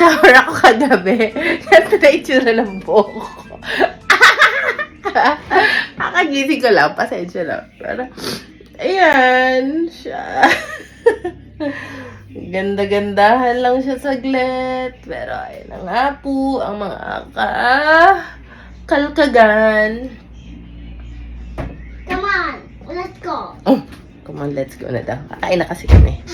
nag-shower ako kagabi. Ganito na itsura ng buhok ko. Kakagising ko lang, pasensya lang. Pero, ayan, siya. Ganda-gandahan lang siya saglit. Pero, ayun na nga po, ang mga kalkagan. Come on, let's go. Oh, come on, let's go na daw. Kakain na kasi kami.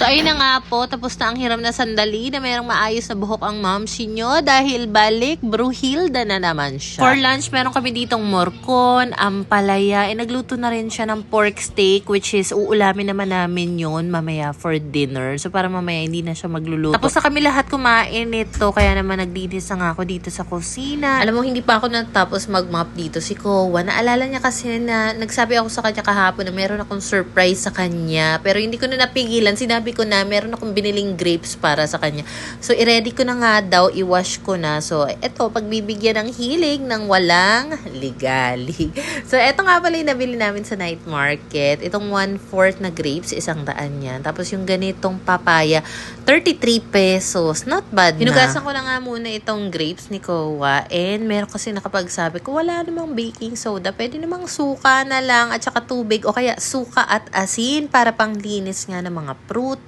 So, ayun na nga po, tapos na ang hiram na sandali na mayroong maayos na buhok ang momshi nyo dahil balik, Bruhilda na naman siya. For lunch, meron kami ditong morcon, ampalaya, nagluto na rin siya ng pork steak, which is uulamin naman namin yun mamaya for dinner. So, para mamaya hindi na siya magluluto. Tapos na kami lahat kumain nito, kaya naman nagdinis na nga ako dito sa kusina. Alam mo, hindi pa ako natapos mag-mop dito si Kowa. Naalala niya kasi na nagsabi ako sa kanya kahapon na meron akong surprise sa kanya. Pero hindi ko na napigilan. Sinabi ko na meron akong biniling grapes para sa kanya. So, i-ready ko na nga daw, i-wash ko na. So, eto, pagbibigyan ng hilig ng walang ligalig. So, eto nga pala yung nabili namin sa night market. Itong 1/4 na grapes, 100 yan. Tapos yung ganitong papaya, 33 pesos. Not bad na. Hinugasan ko na nga muna itong grapes ni Kowa. And meron kasi nakapagsabi ko, wala namang baking soda. Pwede namang suka na lang at saka tubig o kaya suka at asin para panglinis nga ng mga prutas.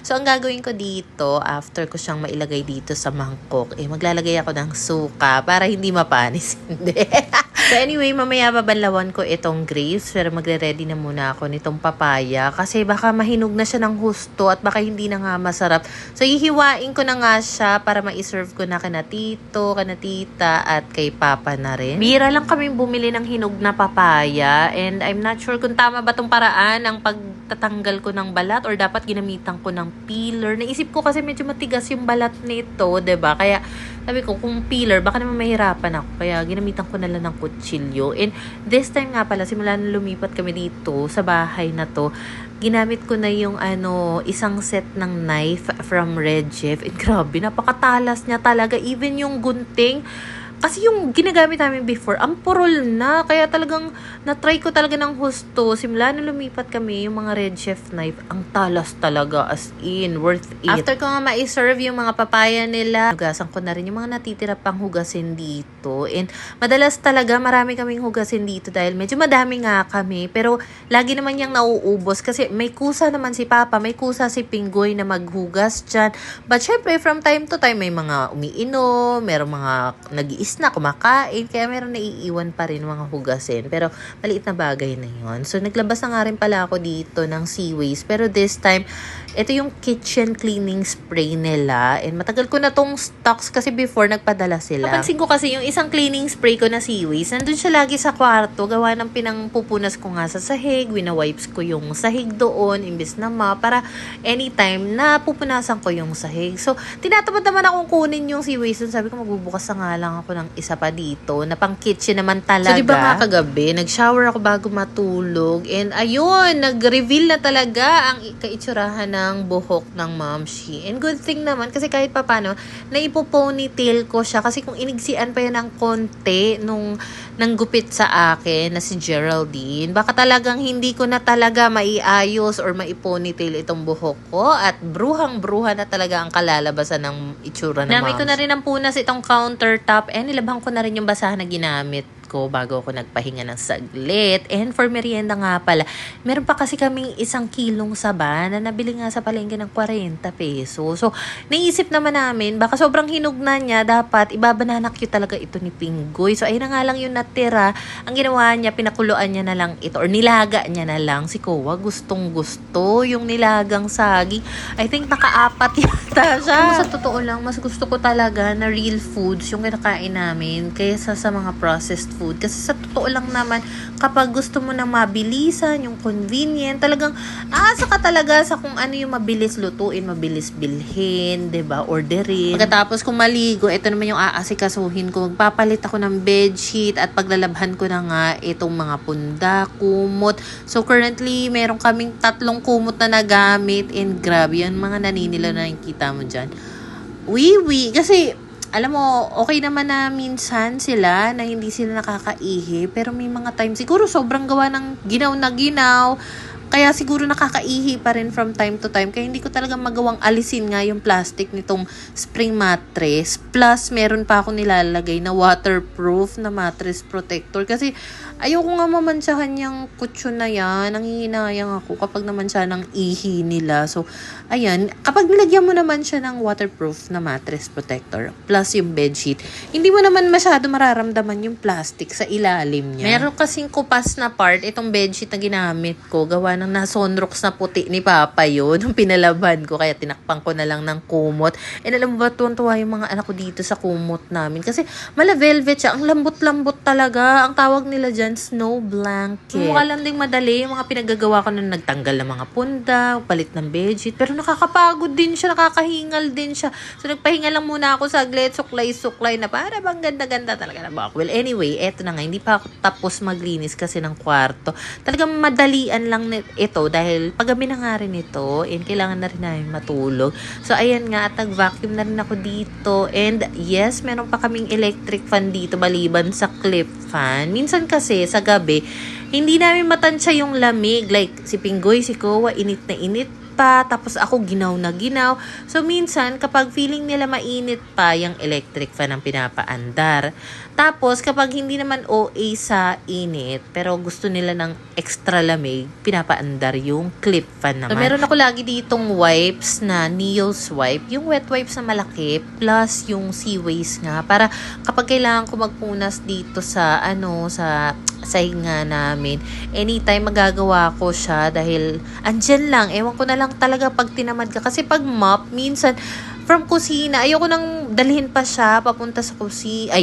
So, ang gagawin ko dito, after ko siyang mailagay dito sa mangkok, maglalagay ako ng suka para hindi mapanis. Hindi. So, anyway, mamaya babanlawan ko itong grapes, pero magre-ready na muna ako nitong papaya kasi baka mahinog na siya ng husto at baka hindi na nga masarap. So, hihiwain ko na nga siya para ma-serve ko na kana tito, kana tita at kay papa na rin. Bira lang kaming bumili ng hinog na papaya and I'm not sure kung tama ba tong paraan ang pagtatanggal ko ng balat or dapat ginamitan ko ng peeler. Naisip ko kasi medyo matigas yung balat nito, 'di ba? Kaya sabi ko, kung peeler, baka naman mahirapan ako. Kaya ginamitan ko na lang ng kutsilyo. And this time nga pala, simula na lumipat kami dito sa bahay na to, ginamit ko na yung isang set ng knife from Red Chef. And grabe, napakatalas niya talaga. Even yung gunting, kasi yung ginagamit namin before, ang purol na. Kaya talagang, na-try ko talaga ng husto. Simula na lumipat kami, yung mga Red Chef knife, ang talas talaga. As in, worth it. After ko nga ma-serve yung mga papaya nila, hugasan ko na rin yung mga natitira pang hugasin dito. And madalas talaga, marami kaming hugasin dito dahil medyo madami nga kami. Pero, lagi naman yung nauubos. Kasi may kusa naman si Papa, may kusa si Pinggoy na maghugas dyan. But syempre, from time to time, may mga umiinom, merong mga na kumakain, kaya meron naiiwan pa rin mga hugasin. Pero, maliit na bagay na yun. So, naglabas na nga rin pala ako dito ng Seaways. Pero this time, ito yung kitchen cleaning spray nila. And matagal ko na tong stocks kasi before nagpadala sila. Napansin ko kasi yung isang cleaning spray ko na Seaways, nandun siya lagi sa kwarto. Gawa ng pinangpupunas ko nga sa sahig. Wina-wipes ko yung sahig doon, imbis na para anytime na pupunasan ko yung sahig. So, tinatamad naman akong kunin yung Seaways. Sabi ko, magbubukas na nga lang ako ng isa pa dito na pang kitchen naman talaga. So, di ba nga kagabi, nag-shower ako bago matulog. And ayun, nag-reveal na talaga ang kaitsurahan ng buhok ng momshi. And good thing naman, kasi kahit papano, naipoponytail ko siya. Kasi kung inigsian pa yun ng konti nung nanggupit sa akin na si Geraldine, baka talagang hindi ko na talaga maiayos or maiponytail itong buhok ko. At bruhang-bruha na talaga ang kalalabasan ng itsura ng momshi. Namay ko na rin ang punas itong countertop and nilabhan ko na rin yung basahan na ginamit ko bago ako nagpahinga ng saglit. And for merienda nga pala, meron pa kasi kaming 1 kilong saba na nabili nga sa palengke ng 40 pesos. So, naisip naman namin, baka sobrang hinog na niya, dapat ibabananak yun talaga ito ni Pinggoy. So, ayun na nga lang yung natira. Ang ginawa niya, pinakuluan niya na lang ito or nilaga niya na lang. Si Kowa, gustong gusto yung nilagang saging. I think naka-4 yata siya. Sa totoo lang, mas gusto ko talaga na real foods yung kinakain namin kaysa sa mga processed food. Kasi sa totoo lang naman, kapag gusto mo na mabilisan, yung convenient, talagang aasa ka talaga sa kung ano yung mabilis lutuin, mabilis bilhin, 'di ba? Orderin. Pagkatapos kung maligo, ito naman yung aasikasuhin ko. Magpapalit ako ng bedsheet at paglalabhan ko na nga itong mga punda, kumot. So currently, meron kaming 3 kumot na nagamit and grabe yan, mga naninila na nakikita mo dyan. Kasi alam mo, okay naman na minsan sila na hindi sila nakakaihi, pero may mga time siguro sobrang gawa ng ginaw na ginaw, Kaya siguro nakakaihi pa rin from time to time. Kaya hindi ko talaga magawang alisin nga yung plastic nitong spring mattress. Plus, meron pa ako nilalagay na waterproof na mattress protector. Kasi ayoko nga mamansyahan yung kutsyon na yan. Nanghihinayang ako kapag namansya ng ihi nila. So, ayan. Kapag nilagyan mo naman siya ng waterproof na mattress protector plus yung bedsheet, hindi mo naman masyado mararamdaman yung plastic sa ilalim niya. Meron kasing kupas na part, itong bedsheet na ginamit ko, gawa ng nasonrox na puti ni Papa yun, nung pinalaban ko, kaya tinakpan ko na lang ng kumot. And alam mo ba, tuwan-tuwa yung mga anak ko dito sa kumot namin. Kasi mala velvet siya, ang lambot-lambot talaga. Ang tawag nila dyan, snow blanket. Mukha lang ding madali, yung mga pinagagawa ko nung nagtanggal ng mga punda, palit ng bedsheet. Pero nakakapagod din siya, nakakahingal din siya. So nagpahinga lang muna ako saglit, suklay-suklay na para bang ganda-ganda talaga na ba. Well, anyway, eto na nga, hindi pa ako tapos maglinis kasi ng kwarto. Talagang madalian lang ito dahil paggabi na nga rin ito and kailangan na rin namin matulog. So, ayan nga at nag-vacuum na rin ako dito and yes, meron pa kaming electric fan dito maliban sa clip fan. Minsan kasi sa gabi, hindi namin matansya yung lamig. Like, si Pinggoy, si Kowa, init na init pa, tapos ako ginaw na ginaw. So, minsan, kapag feeling nila mainit pa, yung electric fan ang pinapaandar. Tapos, kapag hindi naman OA sa init, pero gusto nila ng extra lamig, pinapaandar yung clip fan naman. So, meron ako lagi ditong wipes na Neo's wipe, yung wet wipes na malaki, plus yung Seaways nga, para kapag kailangan ko magpunas dito sa, sa hinga namin, anytime magagawa ko siya dahil andyan lang, ewan ko na lang talaga pag tinamad ka. Kasi pag mop, minsan, from kusina, ayoko nang dalhin pa siya papunta sa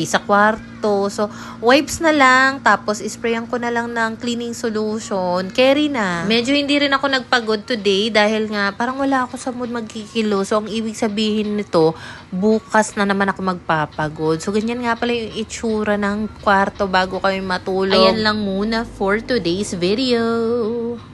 sa kwarto. So, wipes na lang, tapos isprayan ko na lang ng cleaning solution. Carry na. Medyo hindi rin ako nagpagod today dahil nga parang wala ako sa mood magkikilo. So, ang ibig sabihin nito, bukas na naman ako magpapagod. So, ganyan nga pala yung itsura ng kwarto bago kami matulog. Ayan lang muna for today's video.